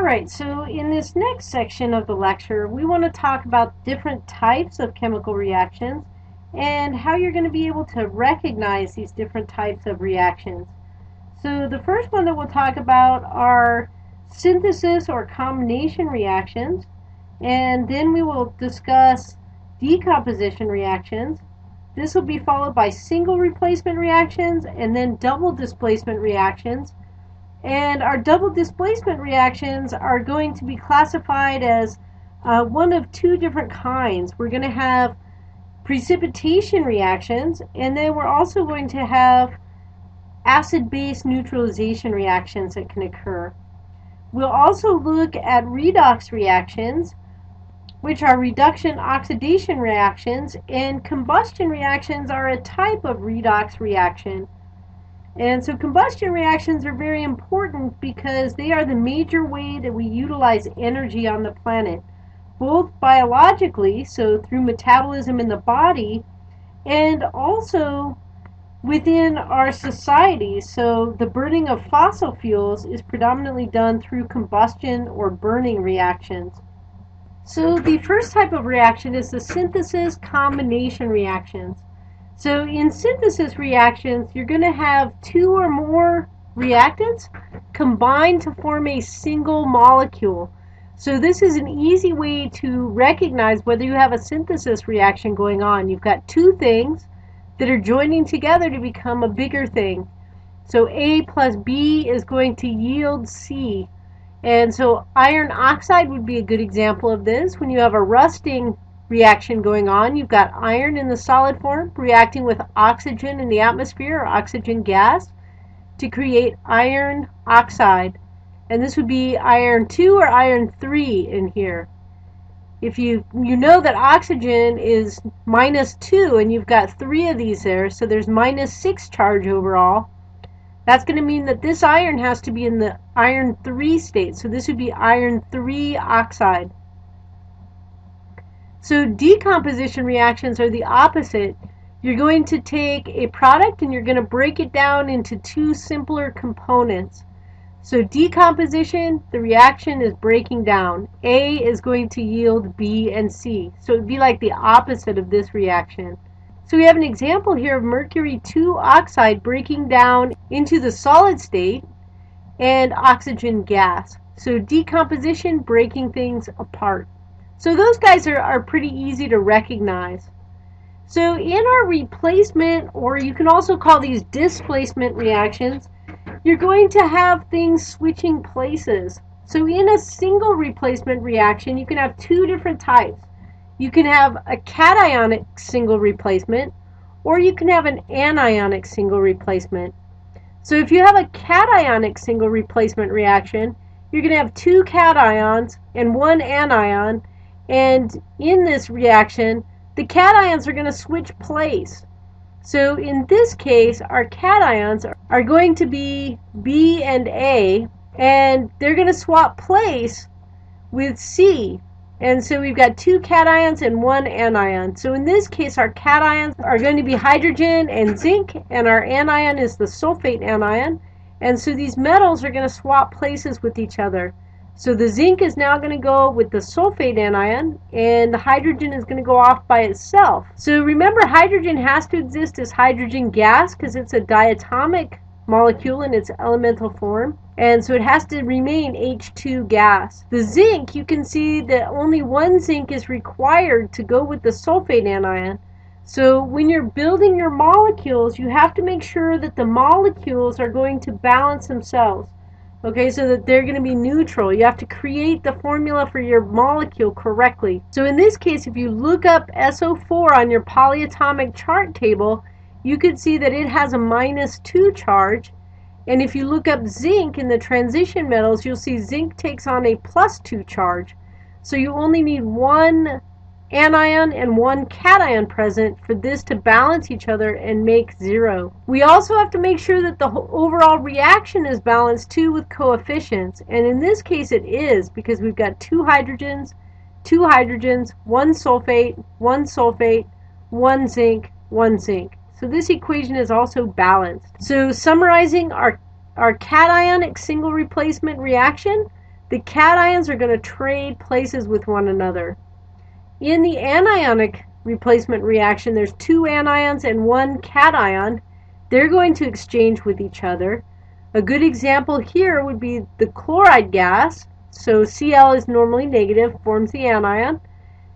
Alright, so in this next section of the lecture, we want to talk about different types of chemical reactions and how you're going to be able to recognize these different types of reactions. So the first one that we'll talk about are synthesis or combination reactions, and then we will discuss decomposition reactions. This will be followed by single replacement reactions and then double displacement reactions. And our double displacement reactions are going to be classified as one of two different kinds. We're going to have precipitation reactions, and then we're also going to have acid-base neutralization reactions that can occur. We'll also look at redox reactions, which are reduction-oxidation reactions, and combustion reactions are a type of redox reaction. And so combustion reactions are very important because they are the major way that we utilize energy on the planet, both biologically, so through metabolism in the body, and also within our society. So the burning of fossil fuels is predominantly done through combustion or burning reactions. So the first type of reaction is the synthesis combination reactions. So in synthesis reactions, you're going to have two or more reactants combined to form a single molecule. So this is an easy way to recognize whether you have a synthesis reaction going on. You've got two things that are joining together to become a bigger thing. So A plus B is going to yield C. And so iron oxide would be a good example of this. When you have a rusting reaction going on, you've got iron in the solid form reacting with oxygen in the atmosphere or oxygen gas to create iron oxide. And this would be iron 2 or iron 3 in here. If you know that oxygen is -2 and you've got 3 of these there, so there's -6 charge overall, that's going to mean that this iron has to be in the iron 3 state. So this would be iron 3 oxide. So decomposition reactions are the opposite. You're going to take a product and you're going to break it down into two simpler components. So decomposition, the reaction is breaking down. A is going to yield B and C. So it would be like the opposite of this reaction. So we have an example here of mercury 2 oxide breaking down into the solid state and oxygen gas. So decomposition, breaking things apart. So those guys are pretty easy to recognize. So in our replacement, or you can also call these displacement reactions, you're going to have things switching places. So in a single replacement reaction, you can have two different types. You can have a cationic single replacement, or you can have an anionic single replacement. So if you have a cationic single replacement reaction, you're going to have two cations and one anion. And in this reaction, the cations are going to switch place. So in this case, our cations are going to be B and A, and they're going to swap place with C. And so we've got two cations and one anion. So in this case, our cations are going to be hydrogen and zinc, and our anion is the sulfate anion. And so these metals are going to swap places with each other. So the zinc is now going to go with the sulfate anion, and the hydrogen is going to go off by itself. So remember, hydrogen has to exist as hydrogen gas because it's a diatomic molecule in its elemental form, and so it has to remain H2 gas. The zinc, you can see that only one zinc is required to go with the sulfate anion. So when you're building your molecules, you have to make sure that the molecules are going to balance themselves. Okay, so that they're going to be neutral. You have to create the formula for your molecule correctly. So in this case, if you look up SO4 on your polyatomic chart table, you could see that it has a -2 charge. And if you look up zinc in the transition metals, you'll see zinc takes on a +2 charge. So you only need one anion and one cation present for this to balance each other and make 0. We also have to make sure that the overall reaction is balanced too with coefficients, and in this case it is, because we've got two hydrogens, one sulfate, one zinc, one zinc. So this equation is also balanced. So summarizing our cationic single replacement reaction, the cations are going to trade places with one another. In the anionic replacement reaction, there's two anions and one cation. They're going to exchange with each other. A good example here would be the chloride gas. So Cl is normally negative, forms the anion,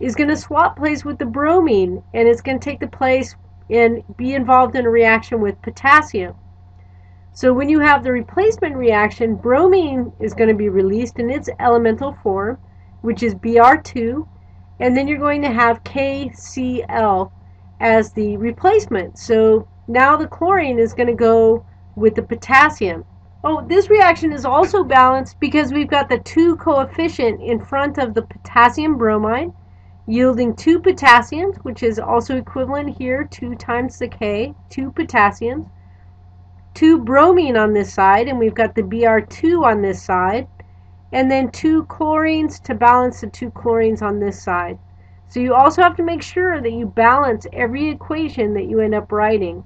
is going to swap place with the bromine, and it's going to take the place and be involved in a reaction with potassium. So when you have the replacement reaction, bromine is going to be released in its elemental form, which is Br2, and then you're going to have KCl as the replacement. So now the chlorine is going to go with the potassium. Oh, this reaction is also balanced because we've got the 2 coefficient in front of the potassium bromide, yielding 2 potassiums, which is also equivalent here, 2 times the K, 2 potassiums, 2 bromine on this side, and we've got the Br2 on this side, and then 2 chlorines to balance the 2 chlorines on this side. So you also have to make sure that you balance every equation that you end up writing.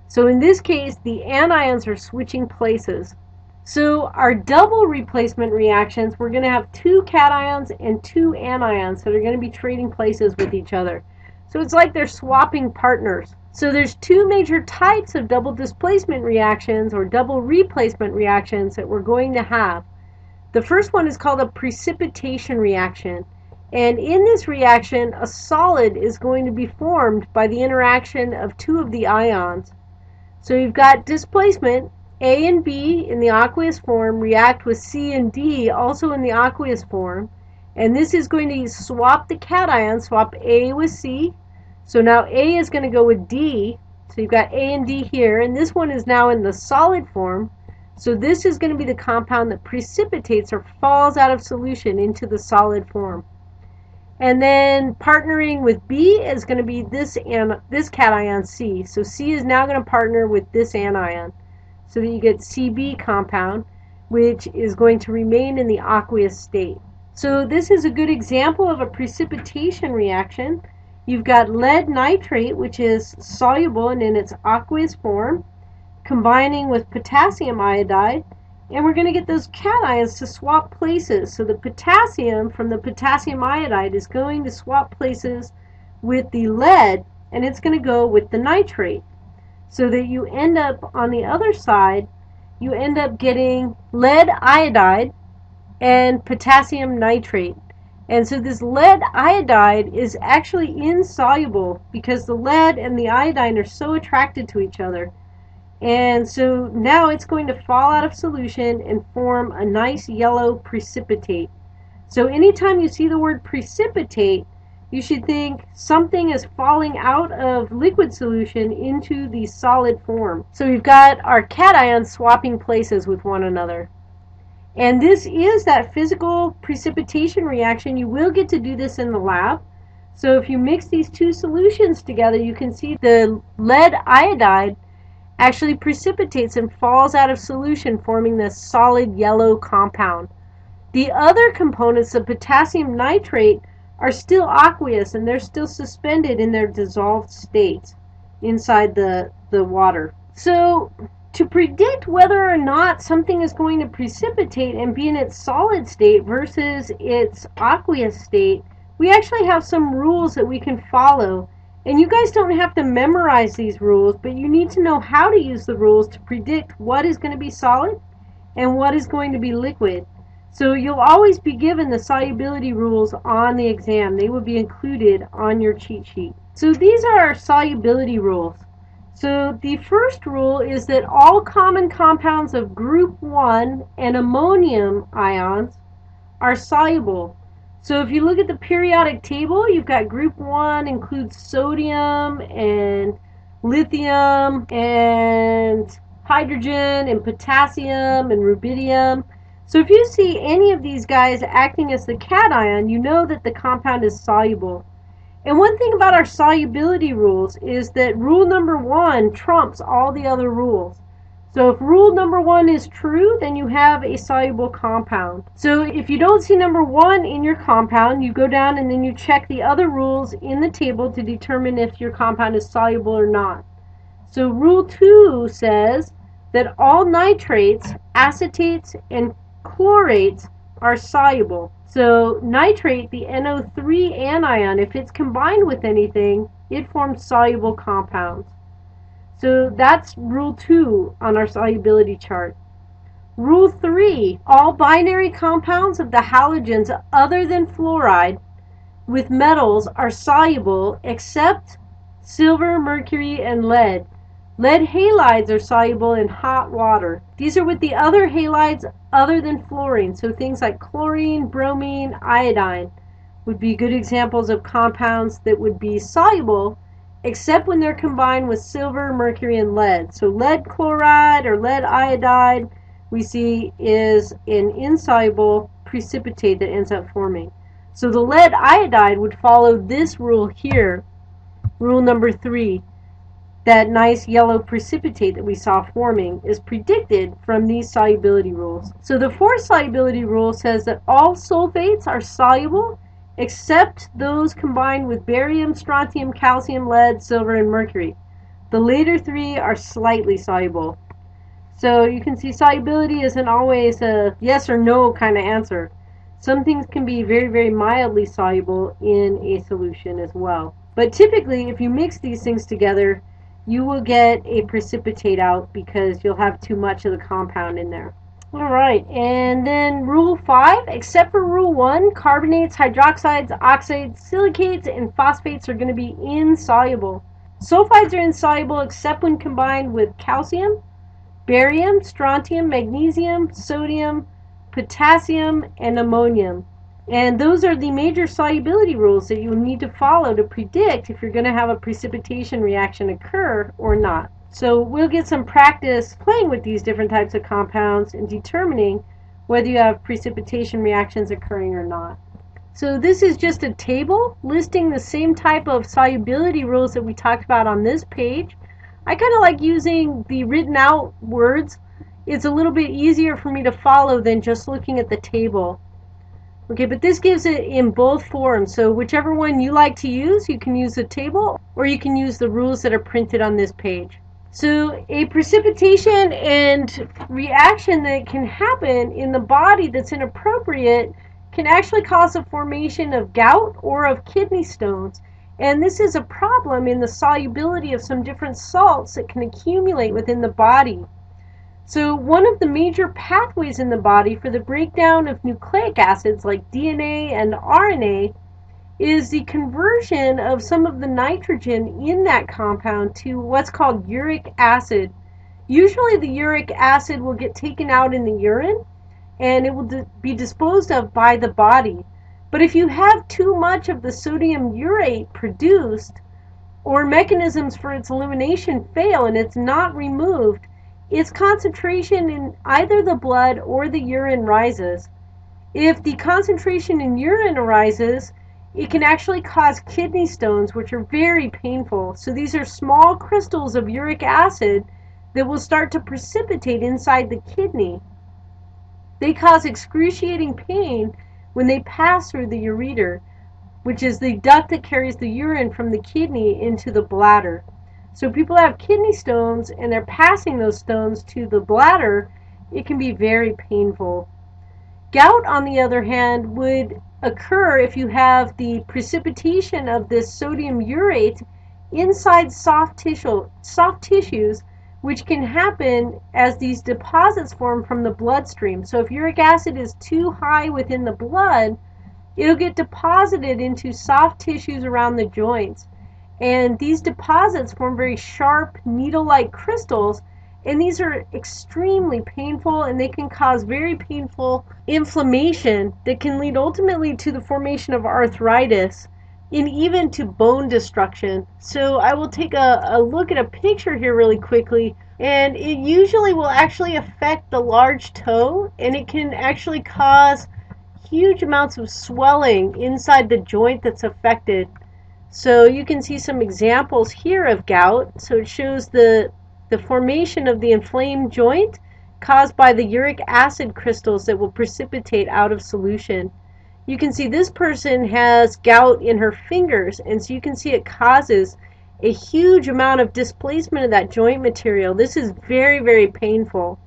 So in this case, the anions are switching places. So our double replacement reactions, we're going to have 2 cations and 2 anions that are going to be trading places with each other. So it's like they're swapping partners. So there's 2 major types of double displacement reactions or double replacement reactions that we're going to have. The first one is called a precipitation reaction. And in this reaction, a solid is going to be formed by the interaction of 2 of the ions. So you've got displacement. A and B in the aqueous form react with C and D also in the aqueous form. And this is going to swap the cation, swap A with C. So now A is going to go with D. So you've got A and D here. And this one is now in the solid form. So this is going to be the compound that precipitates or falls out of solution into the solid form. And then partnering with B is going to be this cation C. So C is now going to partner with this anion, so that you get Cb compound, which is going to remain in the aqueous state. So this is a good example of a precipitation reaction. You've got lead nitrate, which is soluble and in its aqueous form, combining with potassium iodide, and we're going to get those cations to swap places. So the potassium from the potassium iodide is going to swap places with the lead, and it's going to go with the nitrate. So that you end up on the other side, you end up getting lead iodide and potassium nitrate. And so this lead iodide is actually insoluble because the lead and the iodine are so attracted to each other. And so now it's going to fall out of solution and form a nice yellow precipitate. So anytime you see the word precipitate, you should think something is falling out of liquid solution into the solid form. So we've got our cations swapping places with one another. And this is that physical precipitation reaction. You will get to do this in the lab. So if you mix these 2 solutions together, you can see the lead iodide actually precipitates and falls out of solution, forming this solid yellow compound. The other components of potassium nitrate are still aqueous, and they're still suspended in their dissolved states inside the water. So to predict whether or not something is going to precipitate and be in its solid state versus its aqueous state, we actually have some rules that we can follow. And you guys don't have to memorize these rules, but you need to know how to use the rules to predict what is going to be solid and what is going to be liquid. So you'll always be given the solubility rules on the exam. They will be included on your cheat sheet. So these are our solubility rules. So the first rule is that all common compounds of group 1 and ammonium ions are soluble. So if you look at the periodic table, you've got group 1 includes sodium and lithium and hydrogen and potassium and rubidium. So if you see any of these guys acting as the cation, you know that the compound is soluble. And one thing about our solubility rules is that rule number 1 trumps all the other rules. So if rule number 1 is true, then you have a soluble compound. So if you don't see number 1 in your compound, you go down and then you check the other rules in the table to determine if your compound is soluble or not. So rule 2 says that all nitrates, acetates, and chlorates are soluble. So nitrate, the NO3 anion, if it's combined with anything, it forms soluble compounds. So that's rule 2 on our solubility chart. Rule 3, all binary compounds of the halogens other than fluoride with metals are soluble except silver, mercury, and lead. Lead halides are soluble in hot water. These are with the other halides other than fluorine, so things like chlorine, bromine, iodine would be good examples of compounds that would be soluble except when they're combined with silver, mercury, and lead. So lead chloride or lead iodide we see is an insoluble precipitate that ends up forming. So the lead iodide would follow this rule here, rule number 3. That nice yellow precipitate that we saw forming is predicted from these solubility rules. So the fourth solubility rule says that all sulfates are soluble except those combined with barium, strontium, calcium, lead, silver, and mercury. The later 3 are slightly soluble. So you can see solubility isn't always a yes or no kind of answer. Some things can be very, very mildly soluble in a solution as well. But typically, if you mix these things together, you will get a precipitate out because you'll have too much of the compound in there. Alright, and then rule 5, except for rule 1, carbonates, hydroxides, oxides, silicates, and phosphates are going to be insoluble. Sulfides are insoluble except when combined with calcium, barium, strontium, magnesium, sodium, potassium, and ammonium. And those are the major solubility rules that you will need to follow to predict if you're going to have a precipitation reaction occur or not. So we'll get some practice playing with these different types of compounds and determining whether you have precipitation reactions occurring or not. So this is just a table listing the same type of solubility rules that we talked about on this page. I kind of like using the written out words. It's a little bit easier for me to follow than just looking at the table. Okay, but this gives it in both forms, so whichever one you like to use, you can use the table or you can use the rules that are printed on this page. So a precipitation and reaction that can happen in the body that's inappropriate can actually cause the formation of gout or of kidney stones. And this is a problem in the solubility of some different salts that can accumulate within the body. So one of the major pathways in the body for the breakdown of nucleic acids like DNA and RNA is the conversion of some of the nitrogen in that compound to what's called uric acid. Usually the uric acid will get taken out in the urine and it will be disposed of by the body. But if you have too much of the sodium urate produced or mechanisms for its elimination fail and it's not removed, its concentration in either the blood or the urine rises. If the concentration in urine rises, it can actually cause kidney stones, which are very painful. So these are small crystals of uric acid that will start to precipitate inside the kidney. They cause excruciating pain when they pass through the ureter, which is the duct that carries the urine from the kidney into the bladder. So people have kidney stones and they're passing those stones to the bladder, it can be very painful. Gout, on the other hand, would occur if you have the precipitation of this sodium urate inside soft tissues, which can happen as these deposits form from the bloodstream. So if uric acid is too high within the blood, it'll get deposited into soft tissues around the joints. And these deposits form very sharp, needle-like crystals, and these are extremely painful, and they can cause very painful inflammation that can lead ultimately to the formation of arthritis and even to bone destruction. So I will take a look at a picture here really quickly, and it usually will actually affect the large toe, and it can actually cause huge amounts of swelling inside the joint that's affected. So you can see some examples here of gout. So it shows the formation of the inflamed joint caused by the uric acid crystals that will precipitate out of solution. You can see this person has gout in her fingers, and so you can see it causes a huge amount of displacement of that joint material. This is very, very painful.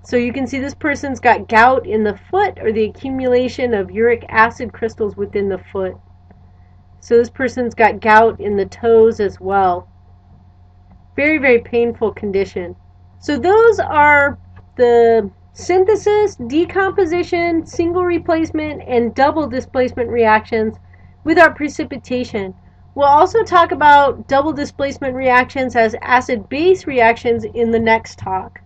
So you can see this person's got gout in the foot, or the accumulation of uric acid crystals within the foot. So this person's got gout in the toes as well. Very, very painful condition. So those are the synthesis, decomposition, single replacement, and double displacement reactions with our precipitation. We'll also talk about double displacement reactions as acid-base reactions in the next talk.